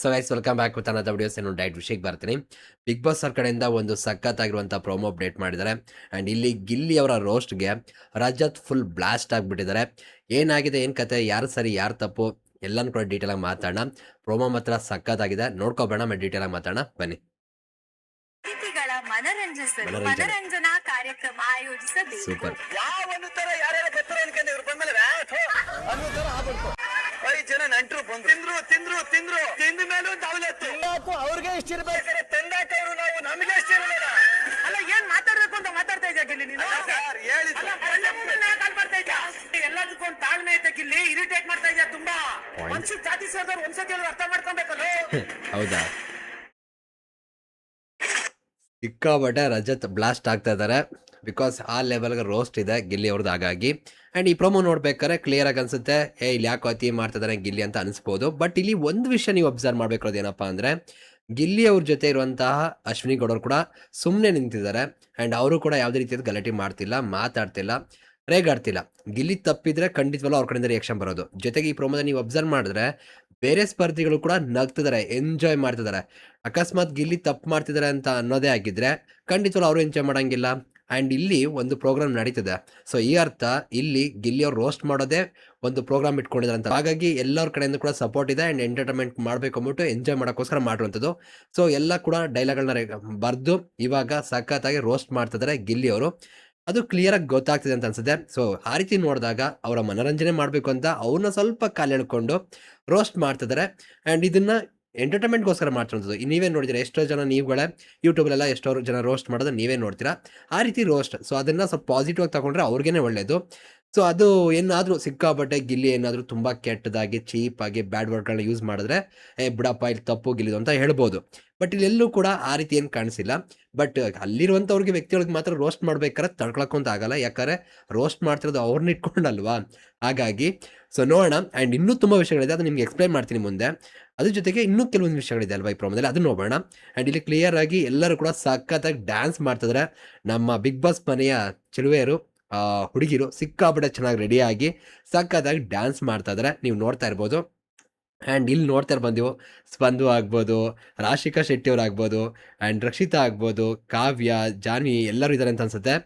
So guys welcome back with another videos. ಏನು ಡೈಟ್ ವಿಷಯಕ್ಕೆ ಬರ್ತೀನಿ. ಬಿಗ್ ಬಾಸ್ ಅವ್ರ ಕಡೆಯಿಂದ ಒಂದು ಸಖತ್ತಾಗಿರುವಂಥ ಪ್ರೋಮೋ ಅಪ್ಡೇಟ್ ಮಾಡಿದ್ದಾರೆ. ಆ್ಯಂಡ್ ಇಲ್ಲಿ ಗಿಲ್ಲಿ ಅವರ ರೋಸ್ಟ್ಗೆ ರಜತ್ ಫುಲ್ ಬ್ಲಾಸ್ಟ್ ಆಗಿಬಿಟ್ಟಿದ್ದಾರೆ. ಏನಾಗಿದೆ, ಏನು ಕತೆ, ಯಾರು ಸರಿ ಯಾರು ತಪ್ಪು ಎಲ್ಲನೂ ಕೂಡ ಡೀಟೇಲಾಗಿ ಮಾತಾಡೋಣ. ಪ್ರೋಮೋ ಮಾತ್ರ ಸಖತ್ತಾಗಿದೆ, ನೋಡ್ಕೊಬೇಡ. ಮತ್ತೆ ಡೀಟೇಲಾಗಿ ಮಾತಾಡೋಣ ಬನ್ನಿ. ಅತಿಥಿಗಳ ಮನರಂಜಿಸಲು ಮನರಂಜನೆ. ಮನರಂಜನಾ ಕಾರ್ಯಕ್ರಮ ಆಯೋಜಿಸಬೇಕು. ಸೂಪರ್. ಯಾವೊಂದು ತರ ಯಾರ್ಯಾರ ಬರ್ತಾರೆ ಅನ್ಕೊಂಡು ಇವ್ರು ಬಂದ್ಮೇಲೆ ಅನ್ನೋ ತರ ಆಗ್ಬಿಡ್ತು. 5 ಜನ ನಂಟ್ರು ಬಂದ್ರು, ತಿಂದ್ರು ತಿಂದ ಮೇಲೂ ದಾವಲತ್ತು ಅವ್ರಿಗೆ ಇಷ್ಟ ಇರ್ಬೇಕಾದ್ರೆ ತಂದಾಕವ್ರು ನಾವು ನಮಗೆ ಇಷ್ಟ ಇರಲಿಲ್ಲ. ಅಲ್ಲ, ಏನ್ ಮಾತಾಡ್ಬೇಕು ಅಂತ ಮಾತಾಡ್ತಾ ಇದ್ಯಾ ಗಿಲ್ಲಿ ನೀನು? ಸರ್ ಹೇಳಿದ್ದು ಎಲ್ಲದಕ್ಕೂ ಒಂದು ತಾಳ್ಮೆ ಐತೆ ಗಿಲ್ಲಿ. ಇರಿಟೇಟ್ ಮಾಡ್ತಾ ಇದ್ಯಾ ತುಂಬಾ. Point. ಮನುಷ್ಯ ಜಾತಿ ಸೇರಿದವ್ರು ಒಂದ್ಸತಿ ಅರ್ಥ ಮಾಡ್ಕೊಬೇಕಲ್ಲ. ಹೌದಾ, ಸಿಕ್ಕಾಬಟ್ಟೆ ರಜತ್ ಬ್ಲಾಸ್ಟ್ ಆಗ್ತಾ ಇದ್ದಾರೆ. ಬಿಕಾಸ್ ಆ ಲೆವೆಲ್ಗೆ ರೋಸ್ಟ್ ಇದೆ ಗಿಲ್ಲಿ ಅವ್ರದ್ದು. ಹಾಗಾಗಿ ಆ್ಯಂಡ್ ಈ ಪ್ರೊಮೋ ನೋಡ್ಬೇಕಾದ್ರೆ ಕ್ಲಿಯರ್ ಆಗಿ ಅನ್ಸುತ್ತೆ, ಇಲ್ಲಿ ಯಾಕೆ ಅತಿ ಮಾಡ್ತಿದ್ದಾರೆ ಗಿಲ್ಲಿ ಅಂತ ಅನಿಸ್ಬೋದು. ಬಟ್ ಇಲ್ಲಿ ಒಂದು ವಿಷಯ ನೀವು ಅಬ್ಸರ್ವ್ ಮಾಡ್ಬೇಕಿರೋದು ಏನಪ್ಪ ಅಂದರೆ, ಗಿಲ್ಲಿ ಅವ್ರ ಜೊತೆ ಇರುವಂತಹ ಅಶ್ವಿನಿ ಗೌಡರು ಕೂಡ ಸುಮ್ಮನೆ ನಿಂತಿದ್ದಾರೆ. ಆ್ಯಂಡ್ ಅವರು ಕೂಡ ಯಾವುದೇ ರೀತಿಯಾದ ಗಲಾಟೆ ಮಾಡ್ತಿಲ್ಲ, ಮಾತಾಡ್ತಿಲ್ಲ, ರೇಗಾಡ್ತಿಲ್ಲ. ಗಿಲ್ಲಿ ತಪ್ಪಿದ್ರೆ ಖಂಡಿತವಲ್ಲ ಅವ್ರ ಕಡೆಯಿಂದ ರಿಯಾಕ್ಷನ್ ಬರೋದು. ಜೊತೆಗೆ ಈ ಪ್ರೊಮೋದ ನೀವು ಅಬ್ಸರ್ವ್ ಮಾಡಿದ್ರೆ ಬೇರೆ ಸ್ಪರ್ಧಿಗಳು ಕೂಡ ನಗ್ತಿದ್ದಾರೆ, ಎಂಜಾಯ್ ಮಾಡ್ತಿದ್ದಾರೆ. ಅಕಸ್ಮಾತ್ ಗಿಲ್ಲಿ ತಪ್ಪು ಮಾಡ್ತಿದ್ದಾರೆ ಅಂತ ಅನ್ನೋದೇ ಆಗಿದ್ರೆ ಖಂಡಿತವಲ್ಲ ಅವರು ಎಂಜಾಯ್ ಮಾಡೋಂಗಿಲ್ಲ. ಆ್ಯಂಡ್ ಇಲ್ಲಿ ಒಂದು ಪ್ರೋಗ್ರಾಮ್ ನಡೀತಿದೆ. ಸೊ ಈ ಅರ್ಥ ಇಲ್ಲಿ ಗಿಲ್ಲಿ ಅವ್ರು ರೋಸ್ಟ್ ಮಾಡೋದೇ ಒಂದು ಪ್ರೋಗ್ರಾಮ್ ಇಟ್ಕೊಂಡಿದ್ದಾರೆ ಅಂತ. ಹಾಗಾಗಿ ಎಲ್ಲರ ಕಡೆಯಿಂದ ಕೂಡ ಸಪೋರ್ಟ್ ಇದೆ. ಆ್ಯಂಡ್ ಎಂಟರ್ಟೈನ್ಮೆಂಟ್ ಮಾಡಬೇಕು ಅಂದ್ಬಿಟ್ಟು ಎಂಜಾಯ್ ಮಾಡೋಕ್ಕೋಸ್ಕರ ಮಾಡಿರುವಂಥದ್ದು. ಸೊ ಎಲ್ಲ ಕೂಡ ಡೈಲಾಗ್ಗಳನ್ನ ಬರೆದು ಇವಾಗ ಸಖತ್ತಾಗಿ ರೋಸ್ಟ್ ಮಾಡ್ತಿದ್ದಾರೆ ಗಿಲ್ಲಿ ಅವರು. ಅದು ಕ್ಲಿಯರಾಗಿ ಗೊತ್ತಾಗ್ತಿದೆ ಅಂತ ಅನ್ಸುತ್ತೆ. ಸೊ ಆ ರೀತಿ ನೋಡಿದಾಗ ಅವರ ಮನೋರಂಜನೆ ಮಾಡಬೇಕು ಅಂತ ಅವ್ರನ್ನ ಸ್ವಲ್ಪ ಕಾಲೆಳ್ಕೊಂಡು ರೋಸ್ಟ್ ಮಾಡ್ತಿದ್ದಾರೆ. ಆ್ಯಂಡ್ ಇದನ್ನ ಎಂಟರ್ಟೈನ್ಮೆಂಟ್ಗೋಸ್ಕರ ಮಾಡ್ತಿರೋದು. ನೀವೇ ನೋಡಿದ್ರೆ ಎಷ್ಟೋ ಜನ ನೀವುಗಳೇ ಯೂಟ್ಯೂಬಲ್ಲೆಲ್ಲ ಎಷ್ಟೋ ಜನ ರೋಸ್ಟ್ ಮಾಡೋದು ನೀವೇ ನೋಡ್ತೀರಾ. ಆ ರೀತಿ ರೋಸ್ಟ್. ಸೊ ಅದನ್ನು ಸ್ವಲ್ಪ ಪಾಸಿಟಿವ್ ಆಗಿ ತಗೊಂಡ್ರೆ ಅವ್ರಿಗೇನೆ ಒಳ್ಳೆಯದು. ಸೊ ಅದು ಏನಾದರೂ ಸಿಕ್ಕಾಪಟ್ಟೆ ಗಿಲ್ಲಿ ಏನಾದರೂ ತುಂಬ ಕೆಟ್ಟದಾಗಿ ಚೀಪಾಗಿ ಬ್ಯಾಡ್ ವರ್ಡ್ಗಳನ್ನ ಯೂಸ್ ಮಾಡಿದ್ರೆ ಬಿಡಪ್ಪ ಇಲ್ಲಿ ತಪ್ಪು ಗಿಲ್ಲಿದು ಅಂತ ಹೇಳ್ಬೋದು. ಬಟ್ ಇಲ್ಲೆಲ್ಲೂ ಕೂಡ ಆ ರೀತಿ ಏನು ಕಾಣಿಸಿಲ್ಲ. ಬಟ್ ಅಲ್ಲಿರುವಂಥವ್ರಿಗೆ ವ್ಯಕ್ತಿಗಳಿಗೆ ಮಾತ್ರ ರೋಸ್ಟ್ ಮಾಡ್ಬೇಕಾದ್ರೆ ತಡ್ಕೊಳಕ್ಕಂತ ಆಗಲ್ಲ. ಯಾಕಂದರೆ ರೋಸ್ಟ್ ಮಾಡ್ತಿರೋದು ಅವ್ರನ್ನ ಇಟ್ಕೊಂಡಲ್ವಾ. ಹಾಗಾಗಿ ಸೊ ನೋಡೋಣ. ಆ್ಯಂಡ್ ಇನ್ನೂ ತುಂಬ ವಿಷಯಗಳಿದೆ, ಅದು ನಿಮ್ಗೆ ಎಕ್ಸ್ಪ್ಲೈನ್ ಮಾಡ್ತೀನಿ ಮುಂದೆ. ಅದ್ರ ಜೊತೆಗೆ ಇನ್ನೂ ಕೆಲವೊಂದು ವಿಷಯಗಳಿದೆ ಅಲ್ವಾ ಈ ಪ್ರೋಮೋದಲ್ಲಿ, ಅದನ್ನ ನೋಡೋಣ. ಆ್ಯಂಡ್ ಇಲ್ಲಿ ಕ್ಲಿಯರ್ ಆಗಿ ಎಲ್ಲರೂ ಕೂಡ ಸಖತ್ತಾಗಿ ಡ್ಯಾನ್ಸ್ ಮಾಡ್ತಿದ್ರೆ. ನಮ್ಮ ಬಿಗ್ ಬಾಸ್ ಮನೆಯ ಚಿಲುವೆಯರು ಹುಡುಗಿರು ಸಿಕ್ಕಾಪಟ್ಟೆ ಚೆನ್ನಾಗಿ ರೆಡಿಯಾಗಿ ಸಖತ್ತಾಗಿ ಡ್ಯಾನ್ಸ್ ಮಾಡ್ತಾ ಇದ್ದಾರೆ, ನೀವು ನೋಡ್ತಾ ಇರ್ಬೋದು. ಆ್ಯಂಡ್ ಇಲ್ಲಿ ನೋಡ್ತಾ ಬಂದೆವು, ಸ್ಪಂದು ಆಗ್ಬೋದು, ರಾಶಿಕಾ ಶೆಟ್ಟಿ ಅವ್ರು ಆಗ್ಬೋದು, ಆ್ಯಂಡ್ ರಕ್ಷಿತಾ ಆಗ್ಬೋದು, ಕಾವ್ಯ, ಜಾನ್ವಿ ಎಲ್ಲರೂ ಇದ್ದಾರೆ ಅಂತ ಅನ್ಸುತ್ತೆ.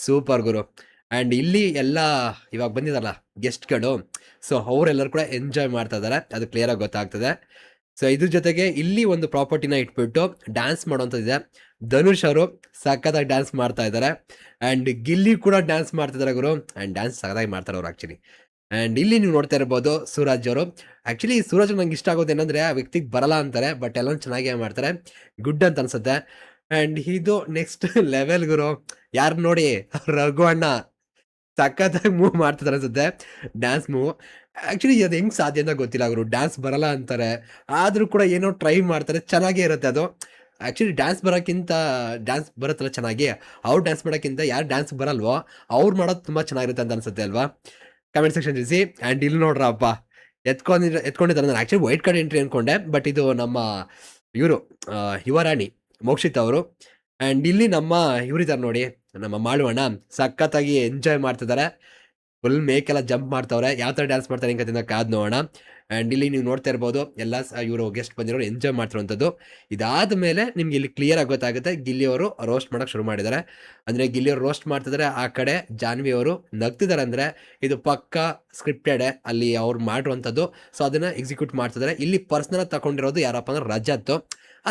Super Guru. ಆ್ಯಂಡ್ ಇಲ್ಲಿ ಎಲ್ಲ ಇವಾಗ ಬಂದಿದಾರಲ್ಲ ಗೆಸ್ಟ್ಗಳು, ಸೊ ಅವರೆಲ್ಲರೂ ಕೂಡ ಎಂಜಾಯ್ ಮಾಡ್ತಾ ಇದ್ದಾರೆ, ಅದು ಕ್ಲಿಯರಾಗಿ ಗೊತ್ತಾಗ್ತದೆ. ಸೊ ಇದ್ರ ಜೊತೆಗೆ ಇಲ್ಲಿ ಒಂದು ಪ್ರಾಪರ್ಟಿನ ಇಟ್ಬಿಟ್ಟು ಡ್ಯಾನ್ಸ್ ಮಾಡೋಂಥದ್ದಿದೆ. ಧನುಷ್ ಅವರು ಸಖತ್ತಾಗಿ ಡ್ಯಾನ್ಸ್ ಮಾಡ್ತಾ ಇದ್ದಾರೆ. ಆ್ಯಂಡ್ ಗಿಲ್ಲಿ ಕೂಡ ಡ್ಯಾನ್ಸ್ ಮಾಡ್ತಿದ್ದಾರೆ ಗುರು. ಆ್ಯಂಡ್ ಡ್ಯಾನ್ಸ್ ಸಖತ್ತಾಗಿ ಮಾಡ್ತಾರೆ ಅವರು ಆ್ಯಕ್ಚುಲಿ. ಆ್ಯಂಡ್ ಇಲ್ಲಿ ನೀವು ನೋಡ್ತಾ ಇರ್ಬೋದು ಸೂರಜ್ ಅವರು. ಆ್ಯಕ್ಚುಲಿ ಸೂರಜ್ ನಂಗೆ ಇಷ್ಟ ಆಗೋದು ಏನಂದರೆ, ಆ ವ್ಯಕ್ತಿಗೆ ಬರಲ್ಲ ಅಂತಾರೆ, ಬಟ್ ಎಲ್ಲರೂ ಚೆನ್ನಾಗೇ ಮಾಡ್ತಾರೆ, ಗುಡ್ ಅಂತ ಅನ್ಸುತ್ತೆ. ಆ್ಯಂಡ್ ಇದು ನೆಕ್ಸ್ಟ್ ಲೆವೆಲ್ ಗುರು. ಯಾರು ನೋಡಿ, ರಘು ಅಣ್ಣ ಸಖತ್ತಾಗಿ ಮೂವ್ ಮಾಡ್ತಿದ್ದಾರೆ ಅನ್ಸುತ್ತೆ, ಡ್ಯಾನ್ಸ್ ಮೂವ್. ಆ್ಯಕ್ಚುಲಿ ಅದು ಹೆಂಗೆ ಸಾಧ್ಯ ಅಂತ ಗೊತ್ತಿಲ್ಲ ಗುರು. ಡ್ಯಾನ್ಸ್ ಬರಲ್ಲ ಅಂತಾರೆ, ಆದರೂ ಕೂಡ ಏನೋ ಟ್ರೈ ಮಾಡ್ತಾರೆ, ಚೆನ್ನಾಗೇ ಇರುತ್ತೆ ಅದು. ಆ್ಯಕ್ಚುಲಿ ಡ್ಯಾನ್ಸ್ ಬರೋಕ್ಕಿಂತ ಡ್ಯಾನ್ಸ್ ಬರುತ್ತಲ್ಲ ಚೆನ್ನಾಗಿ, ಅವ್ರು ಡ್ಯಾನ್ಸ್ ಮಾಡೋಕ್ಕಿಂತ ಯಾರು ಡ್ಯಾನ್ಸ್ ಬರಲ್ವೋ ಅವ್ರು ಮಾಡೋದು ತುಂಬ ಚೆನ್ನಾಗಿರುತ್ತೆ ಅಂತ ಅನ್ಸುತ್ತೆ ಅಲ್ವಾ. ಕಮೆಂಟ್ ಸೆಕ್ಷನ್ ತಿಳಿಸಿ. ಆ್ಯಂಡ್ ಇಲ್ಲಿ ನೋಡ್ರಪ್ಪ ಎತ್ಕೊಂಡಿದ್ದಾರೆ. ನಾನು ಆ್ಯಕ್ಚುಲಿ ವೈಟ್ ಕಾರ್ಡ್ ಎಂಟ್ರಿ ಅಂದ್ಕೊಂಡೆ, ಬಟ್ ಇದು ನಮ್ಮ ಇವರು ಯುವರಾಣಿ ಮೋಕ್ಷಿತ್ ಅವರು. ಆ್ಯಂಡ್ ಇಲ್ಲಿ ನಮ್ಮ ಇವರಿದ್ದಾರೆ ನೋಡಿ, ನಮ್ಮ ಮಾಳುವಣ್ಣ ಸಖತ್ತಾಗಿ ಎಂಜಾಯ್ ಮಾಡ್ತಿದ್ದಾರೆ. ಫುಲ್ ಮೇಕೆಲ್ಲ ಜಂಪ್ ಮಾಡ್ತವ್ರೆ. ಯಾವ ಥರ ಡ್ಯಾನ್ಸ್ ಮಾಡ್ತಾರೆ ಹಿಂಗೆ ತಿನ್ನೋ ಕಾದು ನೋಡೋಣ. ಆ್ಯಂಡ್ ಇಲ್ಲಿ ನೀವು ನೋಡ್ತಾ ಇರ್ಬೋದು ಎಲ್ಲ ಇವರು ಗೆಸ್ಟ್ ಬಂದಿರೋರು ಎಂಜಾಯ್ ಮಾಡ್ತಿರುವಂಥದ್ದು. ಇದಾದ ಮೇಲೆ ನಿಮ್ಗೆ ಇಲ್ಲಿ ಕ್ಲಿಯರಾಗಿ ಗೊತ್ತಾಗುತ್ತೆ ಗಿಲ್ಲಿ ಅವರು ರೋಸ್ಟ್ ಮಾಡೋಕ್ಕೆ ಶುರು ಮಾಡಿದ್ದಾರೆ. ಅಂದರೆ ಗಿಲ್ಲಿ ಅವರು ರೋಸ್ಟ್ ಮಾಡ್ತಿದ್ದಾರೆ, ಆ ಕಡೆ ಜಾನ್ವಿ ಅವರು ನಗ್ತಿದ್ದಾರೆ. ಅಂದರೆ ಇದು ಪಕ್ಕಾ ಸ್ಕ್ರಿಪ್ಟೆಡೆ ಅಲ್ಲಿ ಅವ್ರು ಮಾಡಿರುವಂಥದ್ದು. ಸೊ ಅದನ್ನು ಎಕ್ಸಿಕ್ಯೂಟ್ ಮಾಡ್ತಿದ್ದಾರೆ. ಇಲ್ಲಿ ಪರ್ಸ್ನಲ್ ತಗೊಂಡಿರೋದು ಯಾರಪ್ಪ ಅಂದ್ರೆ ರಜತ್ತು.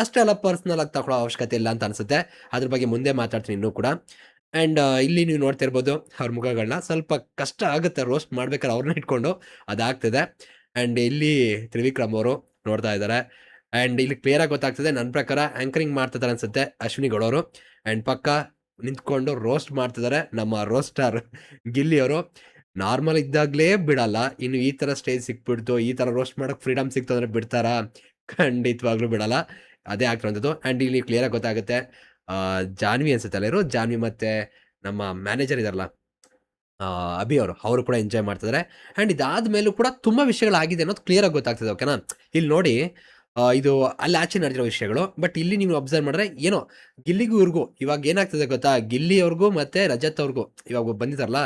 ಅಷ್ಟೆಲ್ಲ ಪರ್ಸ್ನಲ್ ಆಗಿ ತಗೊಳ್ಳೋ ಅವಶ್ಯಕತೆ ಇಲ್ಲ ಅಂತ ಅನಿಸುತ್ತೆ. ಅದ್ರ ಬಗ್ಗೆ ಮುಂದೆ ಮಾತಾಡ್ತೀನಿ ಇನ್ನೂ ಕೂಡ. ಆ್ಯಂಡ್ ಇಲ್ಲಿ ನೀವು ನೋಡ್ತಾ ಇರ್ಬೋದು ಅವ್ರ ಮುಖಗಳನ್ನ. ಸ್ವಲ್ಪ ಕಷ್ಟ ಆಗುತ್ತೆ ರೋಸ್ಟ್ ಮಾಡ್ಬೇಕಾದ್ರೆ ಅವ್ರನ್ನ ಇಟ್ಕೊಂಡು, ಅದಾಗ್ತದೆ. ಆ್ಯಂಡ್ ಇಲ್ಲಿ ತ್ರಿವಿಕ್ರಮ್ ಅವರು ನೋಡ್ತಾ ಇದ್ದಾರೆ. ಆ್ಯಂಡ್ ಇಲ್ಲಿ ಕ್ಲಿಯರಾಗಿ ಗೊತ್ತಾಗ್ತದೆ, ನನ್ನ ಪ್ರಕಾರ ಆ್ಯಂಕರಿಂಗ್ ಮಾಡ್ತಿದ್ದಾರೆ ಅನ್ಸುತ್ತೆ ಅಶ್ವಿನಿ ಗೌಡವರು. ಆ್ಯಂಡ್ ಪಕ್ಕ ನಿಂತ್ಕೊಂಡು ರೋಸ್ಟ್ ಮಾಡ್ತಿದ್ದಾರೆ ನಮ್ಮ ರೋಸ್ಟರ್ ಗಿಲ್ಲಿ ಅವರು. ನಾರ್ಮಲ್ ಇದ್ದಾಗಲೇ ಬಿಡಲ್ಲ, ಇನ್ನು ಈ ಥರ ಸ್ಟೇಜ್ ಸಿಕ್ಬಿಡ್ತು, ಈ ಥರ ರೋಸ್ಟ್ ಮಾಡೋಕ್ಕೆ ಫ್ರೀಡಮ್ ಸಿಕ್ತು ಅಂದರೆ ಬಿಡ್ತಾರಾ? ಖಂಡಿತವಾಗ್ಲೂ ಬಿಡಲ್ಲ, ಅದೇ ಆಗ್ತಿರೋಂಥದ್ದು. ಆ್ಯಂಡ್ ಇಲ್ಲಿ ಕ್ಲಿಯರಾಗಿ ಗೊತ್ತಾಗುತ್ತೆ ಜಾನ್ವಿ ಅನ್ಸುತ್ತೆ ಅಲ್ಲ, ಜಾನ್ವಿ ಮತ್ತು ನಮ್ಮ ಮ್ಯಾನೇಜರ್ ಇದಾರಲ್ಲ ಅಭಿ ಅವರು ಕೂಡ ಎಂಜಾಯ್ ಮಾಡ್ತಿದ್ದಾರೆ. ಆ್ಯಂಡ್ ಇದಾದ ಮೇಲೂ ಕೂಡ ತುಂಬ ವಿಷಯಗಳಾಗಿದೆ ಅನ್ನೋದು ಕ್ಲಿಯರಾಗಿ ಗೊತ್ತಾಗ್ತದೆ. ಓಕೆನಾ, ಇಲ್ಲಿ ನೋಡಿ ಇದು ಅಲ್ಲಿ ಆಚೆ ನಡೆದಿರೋ ವಿಷಯಗಳು. ಬಟ್ ಇಲ್ಲಿ ನೀವು ಅಬ್ಸರ್ವ್ ಮಾಡಿದ್ರೆ ಏನೋ ಗಿಲ್ಲಿಗೂ ಇವ್ರಿಗೂ ಇವಾಗ ಏನಾಗ್ತದೆ ಗೊತ್ತಾ, ಗಿಲ್ಲಿ ಅವ್ರಿಗೂ ಮತ್ತು ರಜತ್ ಅವ್ರಿಗೂ ಇವಾಗ ಬಂದಿದ್ದಾರಲ್ಲ,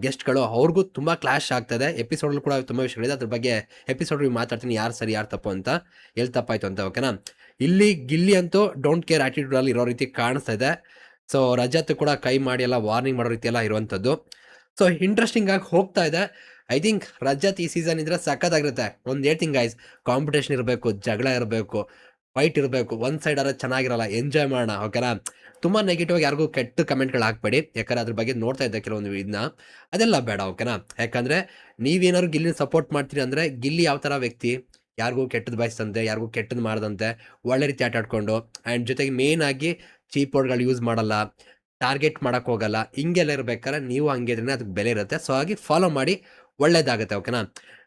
ಗೆಸ್ಟ್ಗಳು ಅವ್ರಿಗೂ ತುಂಬ ಕ್ಲಾಶ್ ಆಗ್ತದೆ. ಎಪಿಸೋಡಲ್ಲೂ ಕೂಡ ತುಂಬ ವಿಷಯಗಳಿದೆ. ಅದ್ರ ಬಗ್ಗೆ ಎಪಿಸೋಡ್ ಮಾತಾಡ್ತೀನಿ ಯಾರು ಸರಿ ಯಾರು ತಪ್ಪು ಅಂತ, ಎಲ್ಲಿ ತಪ್ಪಾಯ್ತು ಅಂತ. ಓಕೆನಾ? ಇಲ್ಲಿ ಗಿಲ್ಲಿ ಅಂತೂ ಡೋಂಟ್ ಕೇರ್ ಆಟಿಟ್ಯೂಡಲ್ಲಿ ಇರೋ ರೀತಿ ಕಾಣಿಸ್ತಾ ಇದೆ. ಸೊ ರಜತ್ ಕೂಡ ಕೈ ಮಾಡಿ ಎಲ್ಲ ವಾರ್ನಿಂಗ್ ಮಾಡೋ ರೀತಿ ಎಲ್ಲ ಇರುವಂಥದ್ದು. ಸೊ ಇಂಟ್ರೆಸ್ಟಿಂಗ್ ಆಗಿ ಹೋಗ್ತಾ ಇದೆ. ಐ ಥಿಂಕ್ ರಜತ್ ಈ ಸೀಸನ್ ಇದ್ರೆ ಸಖತ್ತಾಗಿರುತ್ತೆ. ಒಂದು ಹೇಳ್ತೀನಿ ಗೈಸ್, ಕಾಂಪಿಟೇಷನ್ ಇರಬೇಕು, ಜಗಳ ಇರಬೇಕು, ಫೈಟ್ ಇರಬೇಕು. ಒಂದು ಸೈಡ್ ಆದ್ರೆ ಚೆನ್ನಾಗಿರಲ್ಲ, ಎಂಜಾಯ್ ಮಾಡೋಣ. ಓಕೆನಾ? ತುಂಬ ನೆಗೆಟಿವ್ ಆಗಿ ಯಾರಿಗೂ ಕೆಟ್ಟ ಕಮೆಂಟ್ಗಳು ಹಾಕ್ಬೇಡಿ, ಯಾಕಂದ್ರೆ ಅದ್ರ ಬಗ್ಗೆ ನೋಡ್ತಾ ಇದ್ದೆ ಕೆಲವೊಂದು ಇದನ್ನ. ಅದೆಲ್ಲ ಬೇಡ. ಓಕೆನಾ? ಯಾಕಂದರೆ ನೀವೇನಾದ್ರು ಗಿಲ್ಲಿನ ಸಪೋರ್ಟ್ ಮಾಡ್ತೀರಿ ಅಂದರೆ, ಗಿಲ್ಲಿ ಯಾವ ಥರ ವ್ಯಕ್ತಿ, ಯಾರಿಗೂ ಕೆಟ್ಟದ್ದು ಬಯಸ್ತಂತೆ, ಯಾರಿಗೂ ಕೆಟ್ಟದ್ದು ಮಾಡ್ದಂತೆ, ಒಳ್ಳೆ ರೀತಿ ಆಟ ಆಡ್ಕೊಂಡು, ಆ್ಯಂಡ್ ಜೊತೆಗೆ ಮೇನ್ ಆಗಿ ಚೀಪ್ ವರ್ಡ್ಗಳು ಯೂಸ್ ಮಾಡಲ್ಲ, ಟಾರ್ಗೆಟ್ ಮಾಡೋಕ್ಕೆ ಹೋಗಲ್ಲ. ಹಿಂಗೆಲ್ಲ ಇರ್ಬೇಕಾದ್ರೆ ನೀವು ಹಂಗೆ ಇದ್ರೆ ಅದಕ್ಕೆ ಬೆಲೆ ಇರುತ್ತೆ. ಸೊ ಹಾಗೆ ಫಾಲೋ ಮಾಡಿ, ಒಳ್ಳೇದಾಗುತ್ತೆ. ಓಕೆನಾ?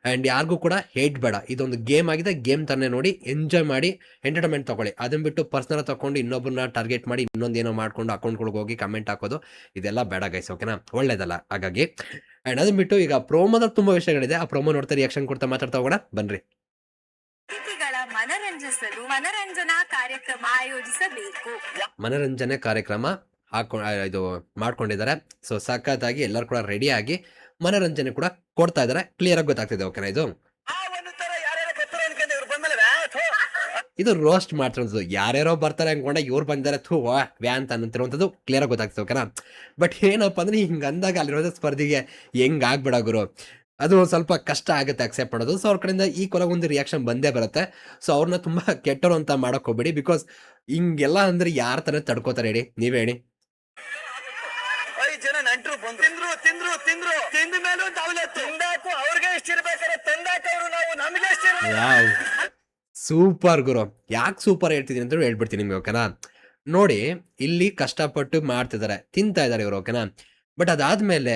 ಆ್ಯಂಡ್ ಯಾರಿಗೂ ಕೂಡ ಹೇಟ್ ಬೇಡ. ಇದೊಂದು ಗೇಮ್ ಆಗಿದೆ, ಗೇಮ್ ಥರನೇ ನೋಡಿ ಎಂಜಾಯ್ ಮಾಡಿ ಎಂಟರ್ಟೈನ್ಮೆಂಟ್ ತೊಗೊಳ್ಳಿ. ಅದನ್ನು ಬಿಟ್ಟು ಪರ್ಸ್ನಲ್ ತೊಗೊಂಡು ಇನ್ನೊಬ್ಬರನ್ನ ಟಾರ್ಗೆಟ್ ಮಾಡಿ ಇನ್ನೊಂದೇನೋ ಮಾಡ್ಕೊಂಡು ಅಕೌಂಟ್ಗಳಿಗೆ ಹೋಗಿ ಕಮೆಂಟ್ ಹಾಕೋದು, ಇದೆಲ್ಲ ಬೇಡ ಗೈಸ್. ಓಕೆನಾ? ಒಳ್ಳೇದಲ್ಲ. ಹಾಗಾಗಿ ಆ್ಯಂಡ್ ಅದನ್ನು ಬಿಟ್ಟು ಈಗ ಪ್ರೋಮೋದಲ್ಲಿ ತುಂಬ ವಿಷಯಗಳಿದೆ. ಆ ಪ್ರೋಮೋ ನೋಡ್ತಾ ರಿಯಾಕ್ಷನ್ ಕೊಡ್ತಾ ಮಾತಾಡ್ತಾ ಹೋಗೋಣ ಬನ್ರಿ. ಅತಿಥಿಗಳ ಮನರಂಜಿಸಲು ಮನರಂಜನಾ ಕಾರ್ಯಕ್ರಮ ಆಯೋಜಿಸಬೇಕು. ಮನರಂಜನೆ ಕಾರ್ಯಕ್ರಮ ಇದು ಮಾಡ್ಕೊಂಡಿದ್ದಾರೆ. ಸೊ ಸಖತ್ತಾಗಿ ಎಲ್ಲರೂ ಕೂಡ ರೆಡಿಯಾಗಿ ಮನರಂಜನೆ ಕೂಡ ಕೊಡ್ತಾ ಇದ್ದಾರೆ. ಕ್ಲಿಯರ್ ಆಗಿ ಗೊತ್ತಾಗ್ತಿದೆ. ಓಕೆನಾ? ಇದು ಒಂದು ತರ ಯಾರ್ಯಾರು ಬರ್ತಾರೆ ಅನ್ಕೊಂಡು ಇವ್ರು ಬಂದ್ಮೇಲೆ ಇದು ರೋಸ್ಟ್ ಮಾಡ್ತಿರೋದು. ಯಾರ್ಯಾರೋ ಬರ್ತಾರೆ ಅನ್ಕೊಂಡೆ ಇವ್ರು ಬಂದಿದ್ದಾರೆ, ಥೂ ವ್ಯಾ ಅಂತ ಅಂತಿರುವಂಥದ್ದು ಕ್ಲಿಯರ್ ಆಗಿ ಗೊತ್ತಾಗ್ತದೆ. ಓಕೆನಾ? ಬಟ್ ಏನಪ್ಪ ಅಂದ್ರೆ ಹಿಂಗೆ ಅಂದಾಗ ಅಲ್ಲಿರೋದು ಸ್ಪರ್ಧಿಗೆ ಹೆಂಗೆ ಆಗ್ಬೇಡ ಗುರು, ಅದು ಸ್ವಲ್ಪ ಕಷ್ಟ ಆಗುತ್ತೆ ಅಕ್ಸೆಪ್ಟ್ ಮಾಡೋದು. ಸೊ ಅವ್ರ ಕಡೆಯಿಂದ ಈ ಕೊಲಗೊಂದು ರಿಯಾಕ್ಷನ್ ಬಂದೇ ಬರುತ್ತೆ. ಸೊ ಅವ್ರನ್ನ ತುಂಬ ಕೆಟ್ಟರು ಅಂತ ಮಾಡೋಕೆ ಹೋಗ್ಬೇಡಿ. ಬಿಕಾಸ್ ಹಿಂಗೆಲ್ಲ ಅಂದ್ರೆ ಯಾರ ಥರ ತಡ್ಕೋತಾರೆ ಹೇಳಿ, ನೀವೇ ಹೇಳಿ. 5 ಜನ ನೆಂಟರು ಬಂದ್ರು, ತಿಂದ್ರು ತಿಂದ್ರು ತಿಂದ್ರು ತಿಂದ ಮೇಲೂ ತಾವಲತ್ತು ತಿಂದಾಕು ಅವ್ರಿಗೆ ಎಷ್ಟಿರ್ಬೇಕಾದ್ರೆ ತಂದಾಕ ಅವರು ನಾವು ನಮಗೆ ವಾವ್, ಸೂಪರ್ ಗುರು. ಯಾಕೆ ಸೂಪರ್ ಹೇಳ್ತಿದ್ದೀನಿ ಅಂತ ಹೇಳ್ಬಿಡ್ತೀನಿ ನಿಮ್ಗೆ. ಓಕೆನಾ? ನೋಡಿ, ಇಲ್ಲಿ ಕಷ್ಟಪಟ್ಟು ಮಾಡ್ತಿದ್ದಾರೆ, ತಿಂತಾ ಇದ್ದಾರೆ ಇವರು. ಓಕೆನಾ? ಬಟ್ ಅದಾದ್ಮೇಲೆ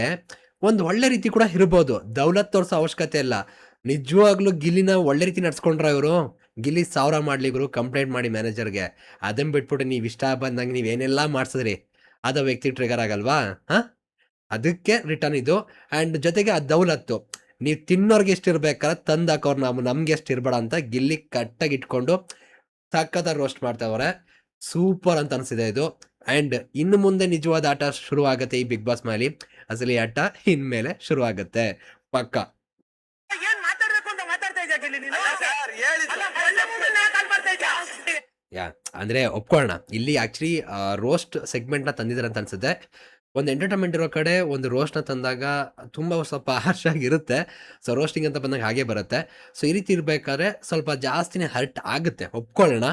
ಒಂದು ಒಳ್ಳೆ ರೀತಿ ಕೂಡ ಇರ್ಬೋದು. ದೌಲತ್ ತೋರಿಸೋ ಅವಶ್ಯಕತೆ ಇಲ್ಲ. ನಿಜವಾಗ್ಲೂ ಗಿಲ್ಲಿನ ಒಳ್ಳೆ ರೀತಿ ನಡ್ಸ್ಕೊಂಡ್ರ ಇವರು. ಗಿಲ್ಲಿ 1000 ಮಾಡ್ಲಿ ಗುರು, ಕಂಪ್ಲೇಂಟ್ ಮಾಡಿ ಮ್ಯಾನೇಜರ್ಗೆ. ಅದನ್ನ ಬಿಟ್ಬಿಟ್ಟು ನೀವು ಇಷ್ಟ ಬಂದಂಗೆ ನೀವೇನೆಲ್ಲ ಮಾಡಿಸಿದ್ರಿ, ಅದು ವ್ಯಕ್ತಿ ಟ್ರಿಗರ್ ಆಗಲ್ವಾ? ಹಾಂ, ಅದಕ್ಕೆ ರಿಟರ್ನ್ ಇದು. ಆ್ಯಂಡ್ ಜೊತೆಗೆ ಆ ದೌಲತ್ತು, ನೀವು ತಿನ್ನೋರ್ಗೆ ಎಷ್ಟು ಇರ್ಬೇಕಾದ್ರೆ ತಂದು ಹಾಕೋರು, ನಾವು ನಮ್ಗೆ ಎಷ್ಟು ಇರಬೇಡ ಅಂತ ಗಿಲ್ಲಿ ಕಟ್ಟಾಗಿ ಇಟ್ಕೊಂಡು ಸಖತ್ತಾಗಿ ರೋಸ್ಟ್ ಮಾಡ್ತಾವ್ರೆ. ಸೂಪರ್ ಅಂತ ಅನಿಸಿದೆ ಇದು. ಆ್ಯಂಡ್ ಇನ್ನು ಮುಂದೆ ನಿಜವಾದ ಆಟ ಶುರು ಆಗುತ್ತೆ ಈ ಬಿಗ್ ಬಾಸ್ ಮೇಲೆ. ಅಸಲಿ ಆಟ ಇನ್ಮೇಲೆ ಶುರು ಆಗುತ್ತೆ ಪಕ್ಕ. ಏನ್ ಮಾತಾಡ್ಬೇಕು ಅಂತ ಮಾತಾಡ್ತಾ ಇದ್ಯಾ ಗಿಲ್ಲಿ ನೀನು? ಸರ್ ಹೇಳಿದ್ರು ಅಲ್ಲ, ಒಳ್ಳೆ ಮೂಡಲ್ಲಿ ಯಾಕೆ ಅಲ್ಲಿ ಬರ್ತಾ ಇದ್ಯಾ? ಯಾ ಅಂದರೆ ಒಪ್ಕೊಳ್ಳೋಣ, ಇಲ್ಲಿ ಆ್ಯಕ್ಚುಲಿ ರೋಸ್ಟ್ ಸೆಗ್ಮೆಂಟ್ನ ತಂದಿದ್ದಾರೆ ಅಂತ ಅನ್ಸುತ್ತೆ. ಒಂದು ಎಂಟರ್ಟೈನ್ಮೆಂಟ್ ಇರೋ ಕಡೆ ಒಂದು ರೋಸ್ಟ್ನ ತಂದಾಗ ತುಂಬ ಸ್ವಲ್ಪ ಹಾರ್ಶ್ ಆಗಿರುತ್ತೆ. ಸೊ ರೋಸ್ಟಿಂಗ್ ಅಂತ ಬಂದಾಗ ಹಾಗೆ ಬರುತ್ತೆ. ಸೊ ಈ ರೀತಿ ಇರಬೇಕಾದ್ರೆ ಸ್ವಲ್ಪ ಜಾಸ್ತಿನೇ ಹರ್ಟ್ ಆಗುತ್ತೆ, ಒಪ್ಕೊಳ್ಳೋಣ.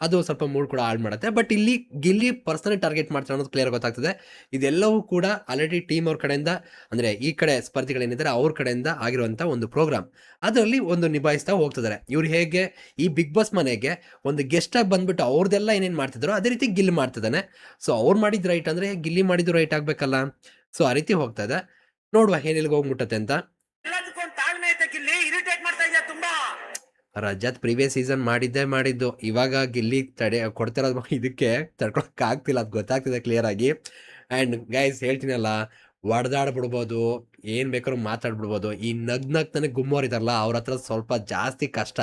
ಅದು ಸ್ವಲ್ಪ ಮೂಡ್ ಕೂಡ ಹಾಳು ಮಾಡುತ್ತೆ. ಬಟ್ ಇಲ್ಲಿ ಗಿಲ್ಲಿ ಪರ್ಸನಲಿ ಟಾರ್ಗೆಟ್ ಮಾಡ್ತಾರೆ ಅನ್ನೋದು ಕ್ಲಿಯರ್ ಗೊತ್ತಾಗ್ತದೆ. ಇದೆಲ್ಲವೂ ಕೂಡ ಆಲ್ರೆಡಿ ಟೀಮ್ ಅವ್ರ ಕಡೆಯಿಂದ, ಅಂದರೆ ಈ ಕಡೆ ಸ್ಪರ್ಧಿಗಳೇನಿದ್ದಾರೆ ಅವ್ರ ಕಡೆಯಿಂದ ಆಗಿರುವಂಥ ಒಂದು ಪ್ರೋಗ್ರಾಮ್, ಅದರಲ್ಲಿ ಒಂದು ನಿಭಾಯಿಸ್ತಾ ಹೋಗ್ತಿದ್ದಾರೆ. ಇವ್ರು ಹೇಗೆ ಈ ಬಿಗ್ ಬಾಸ್ ಮನೆಗೆ ಒಂದು ಗೆಸ್ಟಾಗಿ ಬಂದ್ಬಿಟ್ಟು ಅವ್ರದ್ದೆಲ್ಲ ಏನೇನು ಮಾಡ್ತಿದ್ದಾರೋ ಅದೇ ರೀತಿ ಗಿಲ್ಲಿ ಮಾಡ್ತಿದ್ದಾನೆ. ಸೊ ಅವ್ರು ಮಾಡಿದ್ದು ರೈಟ್ ಅಂದರೆ ಗಿಲ್ಲಿ ಮಾಡಿದ್ದು ರೈಟ್ ಆಗಬೇಕಲ್ಲ. ಸೊ ಆ ರೀತಿ ಹೋಗ್ತಾ ಇದೆ. ನೋಡುವ ಏನೆಲ್ಲಿಗೆ ಹೋಗ್ಬಿಟ್ಟತೆ ಅಂತ. ಎಲ್ಲದಕ್ಕೂ ಒಂದು ತಾಳ್ಮೆ ಐತೆ ಗಿಲ್ಲಿ, ಇರಿಟೇಟ್ ಮಾಡ್ತಾ ಇದ್ಯಾ ತುಂಬಾ. ರಜತ್ ಪ್ರೀವಿಯಸ್ ಸೀಸನ್ ಮಾಡಿದ್ದು, ಇವಾಗ ಗಿಲ್ಲಿ ಕೊಡ್ತಿರೋದು ಇದಕ್ಕೆ ತಡ್ಕೊಳಕ್ಕೆ ಆಗ್ತಿಲ್ಲ, ಅದು ಗೊತ್ತಾಗ್ತಿದೆ ಕ್ಲಿಯರ್ ಆಗಿ. ಆ್ಯಂಡ್ ಗೈಸ್ ಹೇಳ್ತೀನಲ್ಲ, ಹೊಡೆದಾಡ್ಬಿಡ್ಬೋದು, ಏನು ಬೇಕಾದ್ರೂ ಮಾತಾಡ್ಬಿಡ್ಬೋದು. ಈ ನಗ್ತಾನೆ ಗುಮ್ಮೋರಿದಾರಲ್ಲ, ಅವ್ರ ಹತ್ರ ಸ್ವಲ್ಪ ಜಾಸ್ತಿ ಕಷ್ಟ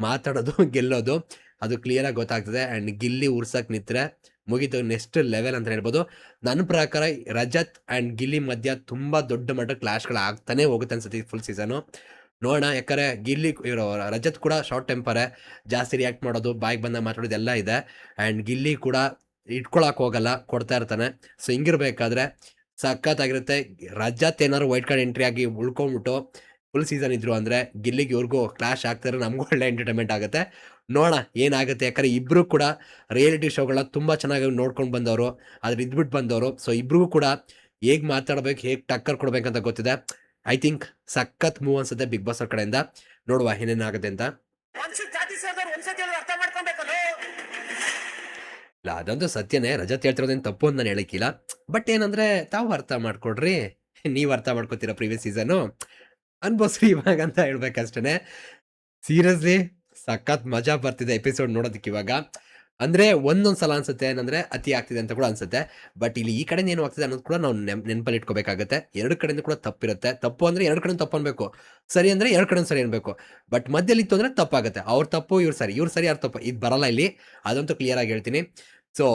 ಮಾತಾಡೋದು ಗೆಲ್ಲೋದು, ಅದು ಕ್ಲಿಯರಾಗಿ ಗೊತ್ತಾಗ್ತದೆ. ಆ್ಯಂಡ್ ಗಿಲ್ಲಿ ಉರ್ಸಕ್ಕೆ ನಿಂತರೆ ಮುಗಿತು, ನೆಕ್ಸ್ಟ್ ಲೆವೆಲ್ ಅಂತ ಹೇಳ್ಬೋದು. ನನ್ನ ಪ್ರಕಾರ ರಜತ್ ಆ್ಯಂಡ್ ಗಿಲ್ಲಿ ಮಧ್ಯ ತುಂಬ ದೊಡ್ಡ ಮಟ್ಟ ಕ್ಲಾಶ್ಗಳು ಆಗ್ತಾನೆ ಹೋಗುತ್ತೆ ಅನ್ಸುತ್ತೆ ಈ ಫುಲ್ ಸೀಸನು. ನೋಡೋಣ, ಯಾಕಂದರೆ ಗಿಲ್ಲಿ ಇರೋ ರಜತ್ ಕೂಡ ಶಾರ್ಟ್ ಟೆಂಪರೇ, ಜಾಸ್ತಿ ರಿಯಾಕ್ಟ್ ಮಾಡೋದು, ಬಾಯಿಗೆ ಬಂದಾಗ ಮಾತಾಡೋದೆಲ್ಲ ಇದೆ. ಆ್ಯಂಡ್ ಗಿಲ್ಲಿ ಕೂಡ ಇಟ್ಕೊಳಕ್ಕೆ ಹೋಗಲ್ಲ, ಕೊಡ್ತಾ ಇರ್ತಾನೆ. ಸೊ ಹಿಂಗಿರ್ಬೇಕಾದ್ರೆ ಸಖತ್ತಾಗಿರುತ್ತೆ. ರಜತ್ ಏನಾದ್ರು ವೈಟ್ ಕಾರ್ಡ್ ಎಂಟ್ರಿ ಆಗಿ ಉಳ್ಕೊಂಬಿಟ್ಟು ಫುಲ್ ಸೀಸನ್ ಇದ್ರು ಅಂದರೆ ಗಿಲ್ಲಿಗೆ ಇವ್ರಿಗೂ ಕ್ಲಾಶ್ ಆಗ್ತಾರೆ, ನಮಗೂ ಒಳ್ಳೆ ಎಂಟರ್ಟೈನ್ಮೆಂಟ್ ಆಗುತ್ತೆ. ನೋಡೋಣ ಏನಾಗುತ್ತೆ. ಯಾಕಂದರೆ ಇಬ್ಬರು ಕೂಡ ರಿಯಾಲಿಟಿ ಶೋಗಳನ್ನ ತುಂಬ ಚೆನ್ನಾಗಿ ನೋಡ್ಕೊಂಡು ಬಂದವರು, ಅದ್ರ ಇದ್ಬಿಟ್ಟು ಬಂದವರು. ಸೊ ಇಬ್ರಿಗೂ ಕೂಡ ಹೇಗೆ ಮಾತಾಡಬೇಕು, ಹೇಗೆ ಟಕ್ಕರ್ ಕೊಡ್ಬೇಕಂತ ಗೊತ್ತಿದೆ. ಐ ಥಿಂಕ್ ಸಖತ್ ಮೂವ್ ಅನ್ಸುತ್ತೆ ಬಿಗ್ ಬಾಸ್ ಅವ್ರ ಕಡೆಯಿಂದ. ನೋಡುವ ಏನೇನಾಗುತ್ತೆ ಅಂತ. ಒಂದ್ಸತಿ ಜಾತಿ ಸೇರಿದವ್ರು ಒಂದ್ಸತಿ ಅರ್ಥ ಮಾಡ್ಕೊಬೇಕಲ್ಲ. ಇಲ್ಲ, ಅದಂತೂ ಸತ್ಯನೇ. ರಜತ್ ಹೇಳ್ತಿರೋದೇನು ತಪ್ಪು ಅಂತ ನಾನು ಹೇಳಕ್ಕಿಲ್ಲ. ಬಟ್ ಏನಂದರೆ ತಾವು ಅರ್ಥ ಮಾಡ್ಕೊಡ್ರಿ, ನೀವು ಅರ್ಥ ಮಾಡ್ಕೊತೀರಾ ಪ್ರೀವಿಯಸ್ ಸೀಸನು ಅನ್ಬೋಸ್ರಿ ಇವಾಗ ಅಂತ ಹೇಳ್ಬೇಕಷ್ಟೇ. ಸೀರಿಯಸ್ಲಿ ಸಖತ್ ಮಜಾ ಬರ್ತಿದೆ ಎಪಿಸೋಡ್ ನೋಡೋದಕ್ಕೆ ಇವಾಗ. ಅಂದರೆ ಒಂದೊಂದು ಸಲ ಅನ್ಸುತ್ತೆ ಏನಂದರೆ ಅತಿ ಆಗ್ತಿದೆ ಅಂತ ಕೂಡ ಅನ್ಸುತ್ತೆ. ಬಟ್ ಇಲ್ಲಿ ಈ ಕಡೆ ಏನು ಆಗ್ತಿದೆ ಅನ್ನೋದು ಕೂಡ ನಾವು ನೆನಪಲ್ಲಿ ಇಟ್ಕೋಬೇಕಾಗುತ್ತೆ. ಎರಡು ಕಡೆಯಿಂದ ಕೂಡ ತಪ್ಪಿರುತ್ತೆ. ತಪ್ಪು ಅಂದರೆ ಎರಡು ಕಡೆ ತಪ್ಪು ಅನ್ಬೇಕು, ಸರಿ ಅಂದರೆ ಎರಡು ಕಡೆ ಸರಿ ಅನ್ಬೇಕು. ಬಟ್ ಮಧ್ಯದಲ್ಲಿ ಇತ್ತು ಅಂದರೆ ತಪ್ಪಾಗುತ್ತೆ. ಅವ್ರ ತಪ್ಪು ಇವ್ರು ಸರಿ, ಇವ್ರು ಸರಿ, ಅವ್ರ ತಪ್ಪು, ಇದು ಬರಲ್ಲ ಇಲ್ಲಿ, ಅದಂತೂ ಕ್ಲಿಯರ್ ಆಗಿ ಹೇಳ್ತೀನಿ. ಸೊ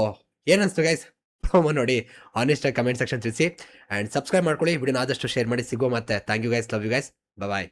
ಏನನ್ಸ್ತು ಗೈಸ್ ಪ್ರೊಮೋ ನೋಡಿ ಆನೆಸ್ಟಾಗಿ ಕಮೆಂಟ್ ಸೆಕ್ಷನ್ ತಿಳಿಸಿ ಆ್ಯಂಡ್ ಸಬ್ಸ್ಕ್ರೈಬ್ ಮಾಡ್ಕೊಳ್ಳಿ. ವಿಡಿಯೋನ ಆದಷ್ಟು ಶೇರ್ ಮಾಡಿ. ಸಿಗೋ ಮತ್ತೆ thank you guys, love you guys, bye.